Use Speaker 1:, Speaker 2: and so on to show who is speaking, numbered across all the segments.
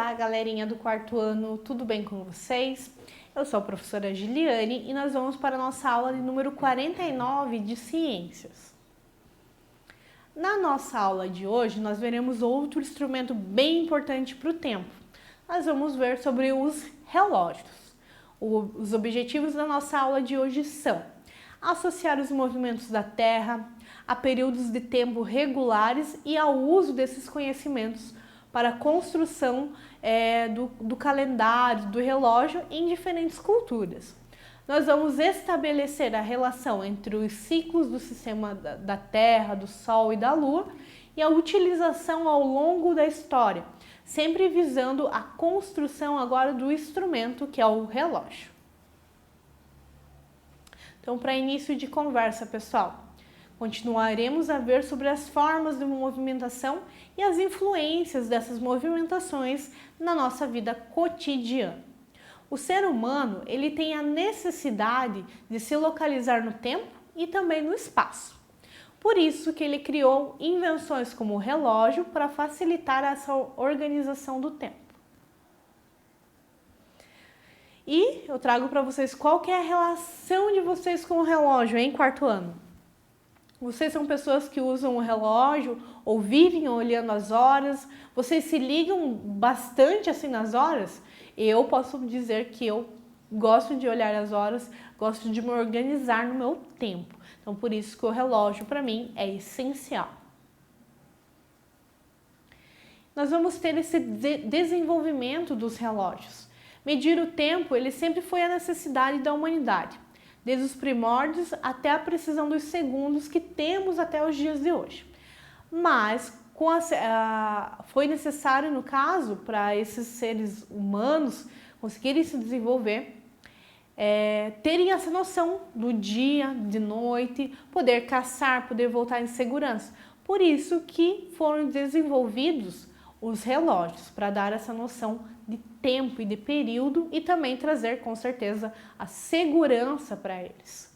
Speaker 1: Olá, galerinha do quarto ano, tudo bem com vocês? Eu sou a professora Giliane e nós vamos para a nossa aula de número 49 de Ciências. Na nossa aula de hoje, nós veremos outro instrumento bem importante para o tempo. Nós vamos ver sobre os relógios. Os objetivos da nossa aula de hoje são associar os movimentos da Terra a períodos de tempo regulares e ao uso desses conhecimentos para a construção do calendário, do relógio em diferentes culturas. Nós vamos estabelecer a relação entre os ciclos do sistema da Terra, do Sol e da Lua e a utilização ao longo da história, sempre visando a construção agora do instrumento que é o relógio. Então, para início de conversa, pessoal, continuaremos a ver sobre as formas de movimentação e as influências dessas movimentações na nossa vida cotidiana. O ser humano, ele tem a necessidade de se localizar no tempo e também no espaço. Por isso que ele criou invenções como o relógio para facilitar essa organização do tempo. E eu trago para vocês qual que é a relação de vocês com o relógio em quarto ano. Vocês são pessoas que usam o relógio ou vivem olhando as horas? Vocês se ligam bastante assim nas horas? Eu posso dizer que eu gosto de olhar as horas, gosto de me organizar no meu tempo. Então, por isso que o relógio para mim é essencial. Nós vamos ter esse desenvolvimento dos relógios. Medir o tempo, ele sempre foi a necessidade da humanidade, desde os primórdios até a precisão dos segundos que temos até os dias de hoje. Mas foi necessário, no caso, para esses seres humanos conseguirem se desenvolver, terem essa noção do dia, de noite, poder caçar, poder voltar em segurança. Por isso que foram desenvolvidos os relógios, para dar essa noção de tempo e de período e também trazer, com certeza, a segurança para eles.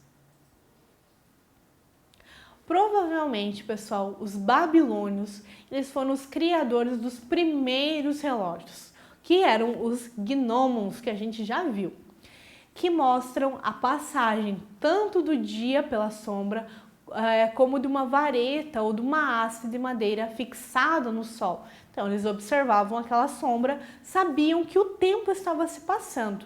Speaker 1: Provavelmente, pessoal, os babilônios, eles foram os criadores dos primeiros relógios, que eram os gnomons, que a gente já viu, que mostram a passagem tanto do dia pela sombra, como de uma vareta ou de uma haste de madeira fixada no sol. Então, eles observavam aquela sombra, sabiam que o tempo estava se passando.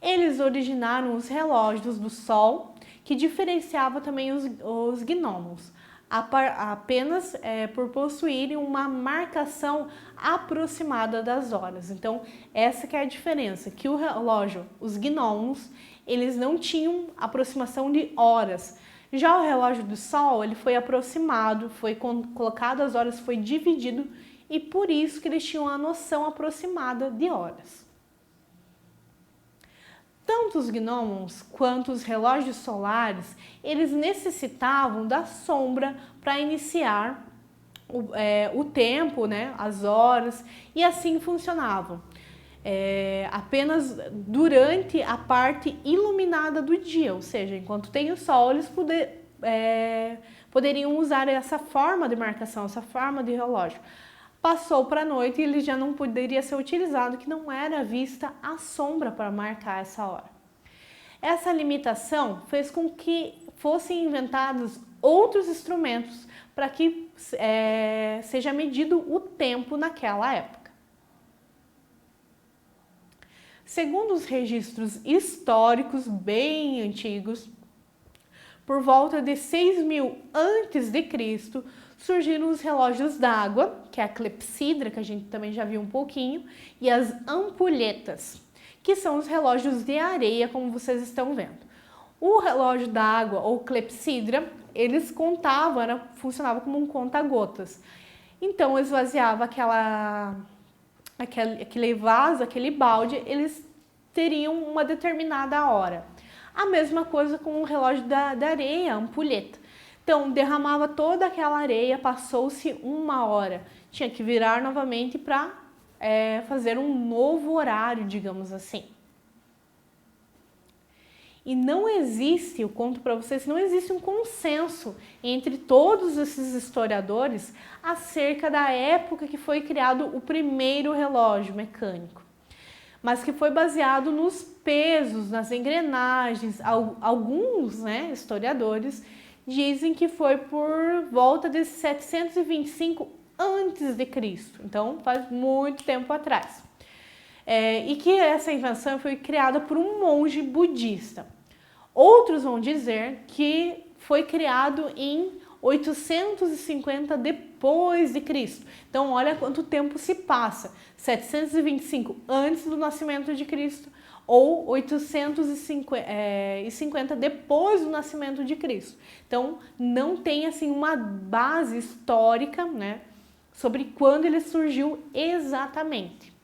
Speaker 1: Eles originaram os relógios do sol, que diferenciava também os gnomos, apenas por possuírem uma marcação aproximada das horas. Então, essa que é a diferença, que o relógio, os gnomos, eles não tinham aproximação de horas. Já o relógio do sol, ele foi aproximado, foi colocado as horas, foi dividido e por isso que eles tinham a noção aproximada de horas. Tanto os gnomons quanto os relógios solares, eles necessitavam da sombra para iniciar o tempo, né, as horas, e assim funcionavam. Apenas durante a parte iluminada do dia, ou seja, enquanto tem o sol, eles poderiam usar essa forma de marcação, essa forma de relógio. Passou para a noite e ele já não poderia ser utilizado, que não era vista a sombra para marcar essa hora. Essa limitação fez com que fossem inventados outros instrumentos para que seja medido o tempo naquela época. Segundo os registros históricos bem antigos, por volta de 6.000 a.C., surgiram os relógios d'água, que é a clepsidra, que a gente também já viu um pouquinho, e as ampulhetas, que são os relógios de areia, como vocês estão vendo. O relógio d'água, ou clepsidra, eles contavam, funcionava como um conta-gotas. Então, esvaziava aquele vaso, aquele balde, eles teriam uma determinada hora. A mesma coisa com o relógio da areia, a ampulheta. Então, derramava toda aquela areia, passou-se 1 hora. Tinha que virar novamente para fazer um novo horário, digamos assim. E não existe, eu conto para vocês, não existe um consenso entre todos esses historiadores acerca da época que foi criado o primeiro relógio mecânico, mas que foi baseado nos pesos, nas engrenagens. Alguns, né, historiadores dizem que foi por volta de 725 antes de Cristo, então faz muito tempo atrás. E que essa invenção foi criada por um monge budista. Outros vão dizer que foi criado em 850 depois de Cristo. Então, olha quanto tempo se passa. 725 antes do nascimento de Cristo ou 850 depois do nascimento de Cristo. Então, não tem assim uma base histórica, né, sobre quando ele surgiu exatamente.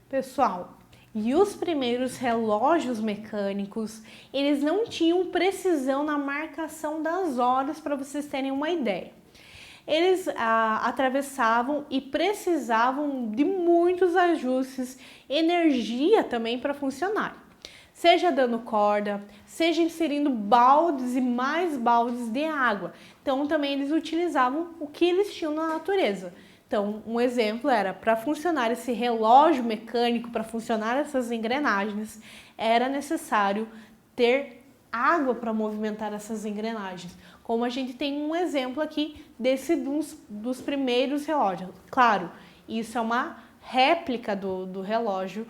Speaker 1: Pessoal, e os primeiros relógios mecânicos, eles não tinham precisão na marcação das horas, para vocês terem uma ideia. Eles atravessavam e precisavam de muitos ajustes, energia também para funcionar. Seja dando corda, seja inserindo baldes e mais baldes de água. Então também eles utilizavam o que eles tinham na natureza. Então, um exemplo era, para funcionar esse relógio mecânico, para funcionar essas engrenagens, era necessário ter água para movimentar essas engrenagens. Como a gente tem um exemplo aqui dos primeiros relógios. Claro, isso é uma réplica do relógio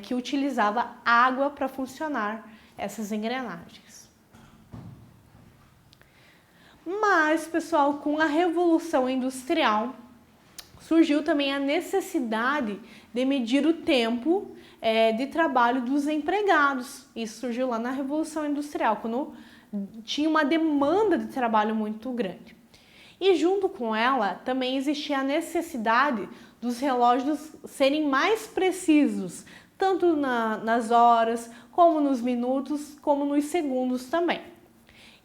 Speaker 1: que utilizava água para funcionar essas engrenagens. Mas, pessoal, com a Revolução Industrial, surgiu também a necessidade de medir o tempo de trabalho dos empregados. Isso surgiu lá na Revolução Industrial, quando tinha uma demanda de trabalho muito grande. E junto com ela também existia a necessidade dos relógios serem mais precisos, tanto nas horas, como nos minutos, como nos segundos também.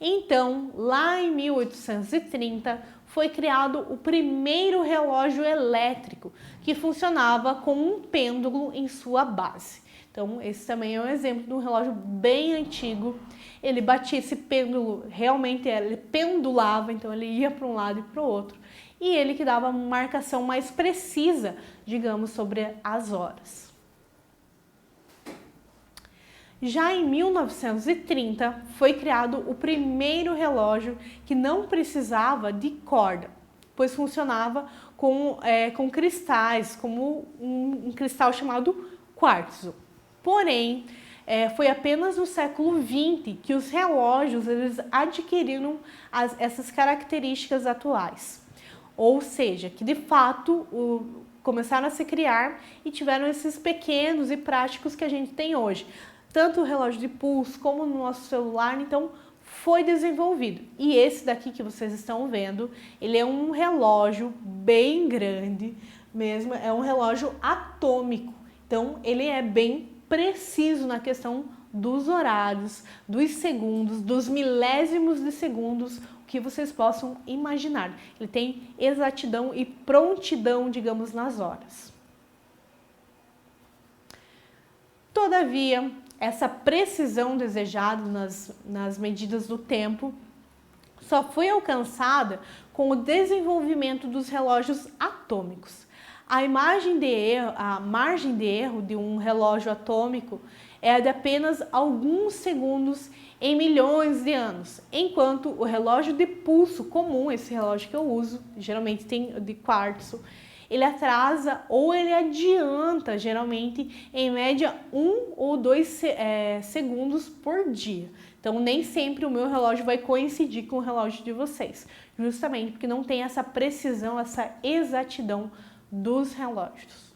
Speaker 1: Então, lá em 1830, foi criado o primeiro relógio elétrico, que funcionava com um pêndulo em sua base. Então, esse também é um exemplo de um relógio bem antigo. Ele batia esse pêndulo, realmente ele pendulava, então ele ia para um lado e para o outro. E ele que dava uma marcação mais precisa, digamos, sobre as horas. Já em 1930, foi criado o primeiro relógio que não precisava de corda, pois funcionava com cristais, como um cristal chamado quartzo. Porém, foi apenas no século XX que os relógios eles adquiriram essas características atuais. Ou seja, que de fato começaram a se criar e tiveram esses pequenos e práticos que a gente tem hoje. Tanto o relógio de pulso como no nosso celular, então foi desenvolvido. E esse daqui que vocês estão vendo, ele é um relógio bem grande mesmo, é um relógio atômico. Então ele é bem preciso na questão dos horários, dos segundos, dos milésimos de segundos, o que vocês possam imaginar. Ele tem exatidão e prontidão, digamos, nas horas. Todavia, essa precisão desejada nas medidas do tempo só foi alcançada com o desenvolvimento dos relógios atômicos. A margem de erro de um relógio atômico é de apenas alguns segundos em milhões de anos, enquanto o relógio de pulso comum, esse relógio que eu uso, geralmente tem de quartzo, ele atrasa ou ele adianta, geralmente, em média 1 ou 2 segundos por dia. Então, nem sempre o meu relógio vai coincidir com o relógio de vocês, justamente porque não tem essa precisão, essa exatidão dos relógios.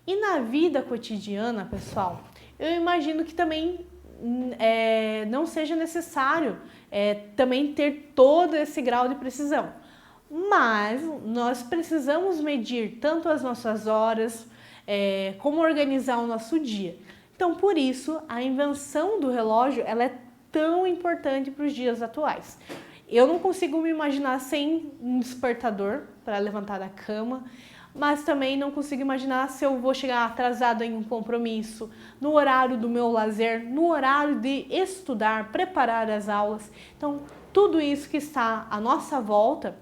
Speaker 1: E na vida cotidiana, pessoal, eu imagino que também não seja necessário também ter todo esse grau de precisão. Mas nós precisamos medir tanto as nossas horas, como organizar o nosso dia. Então, por isso, a invenção do relógio ela é tão importante para os dias atuais. Eu não consigo me imaginar sem um despertador para levantar da cama, mas também não consigo imaginar se eu vou chegar atrasado em um compromisso, no horário do meu lazer, no horário de estudar, preparar as aulas. Então, tudo isso que está à nossa volta,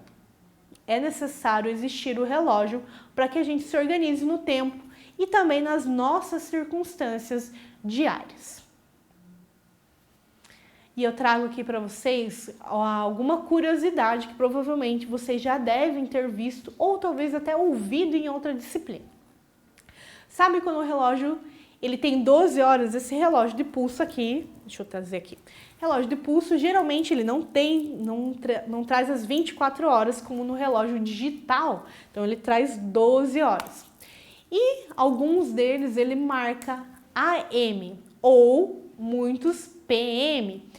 Speaker 1: é necessário existir o relógio para que a gente se organize no tempo e também nas nossas circunstâncias diárias. E eu trago aqui para vocês alguma curiosidade que provavelmente vocês já devem ter visto ou talvez até ouvido em outra disciplina. Sabe quando o relógio ele tem 12 horas, esse relógio de pulso aqui, deixa eu trazer aqui. Relógio de pulso, geralmente ele não traz as 24 horas como no relógio digital, então ele traz 12 horas. E alguns deles ele marca AM ou muitos PM.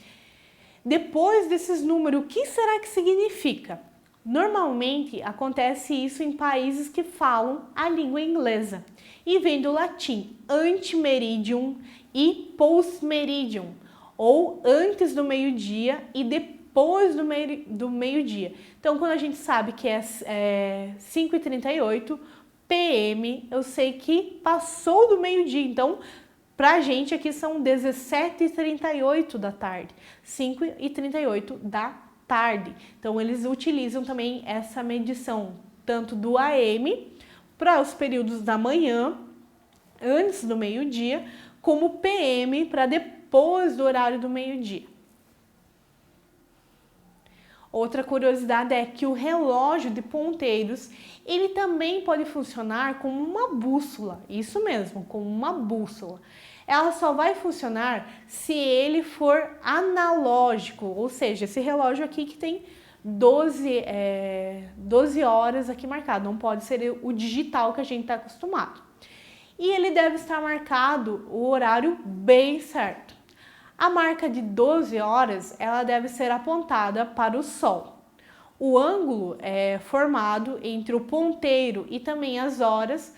Speaker 1: Depois desses números, o que será que significa? Normalmente acontece isso em países que falam a língua inglesa e vem do latim ante-meridium e post-meridium, ou antes do meio-dia e depois do meio-dia. Então, quando a gente sabe que é 5h38 PM, eu sei que passou do meio-dia, então pra gente aqui são 17h38 da tarde, 5h38 da tarde. Então eles utilizam também essa medição, tanto do AM para os períodos da manhã, antes do meio-dia, como PM para depois do horário do meio-dia. Outra curiosidade é que o relógio de ponteiros, ele também pode funcionar como uma bússola, isso mesmo, como uma bússola. Ela só vai funcionar se ele for analógico, ou seja, esse relógio aqui que tem 12 horas aqui marcado, não pode ser o digital que a gente está acostumado. E ele deve estar marcado o horário bem certo. A marca de 12 horas, ela deve ser apontada para o sol. O ângulo formado entre o ponteiro e também as horas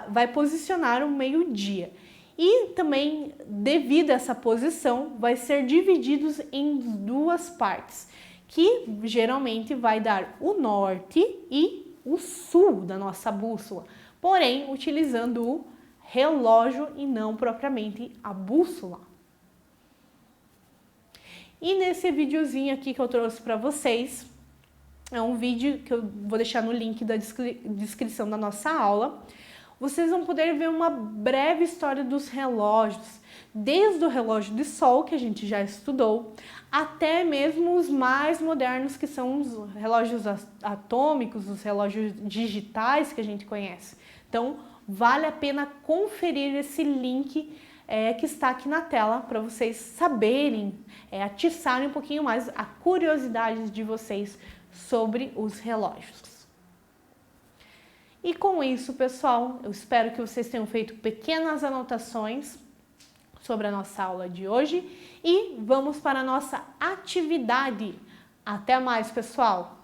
Speaker 1: vai posicionar o meio-dia. E também, devido a essa posição, vai ser divididos em duas partes, que geralmente vai dar o norte e o sul da nossa bússola, porém utilizando o relógio e não propriamente a bússola. E nesse videozinho aqui que eu trouxe para vocês, é um vídeo que eu vou deixar no link da descrição da nossa aula. Vocês vão poder ver uma breve história dos relógios, desde o relógio de sol, que a gente já estudou, até mesmo os mais modernos, que são os relógios atômicos, os relógios digitais que a gente conhece. Então, vale a pena conferir esse link que está aqui na tela para vocês saberem, atiçarem um pouquinho mais a curiosidade de vocês sobre os relógios. E com isso, pessoal, eu espero que vocês tenham feito pequenas anotações sobre a nossa aula de hoje e vamos para a nossa atividade. Até mais, pessoal!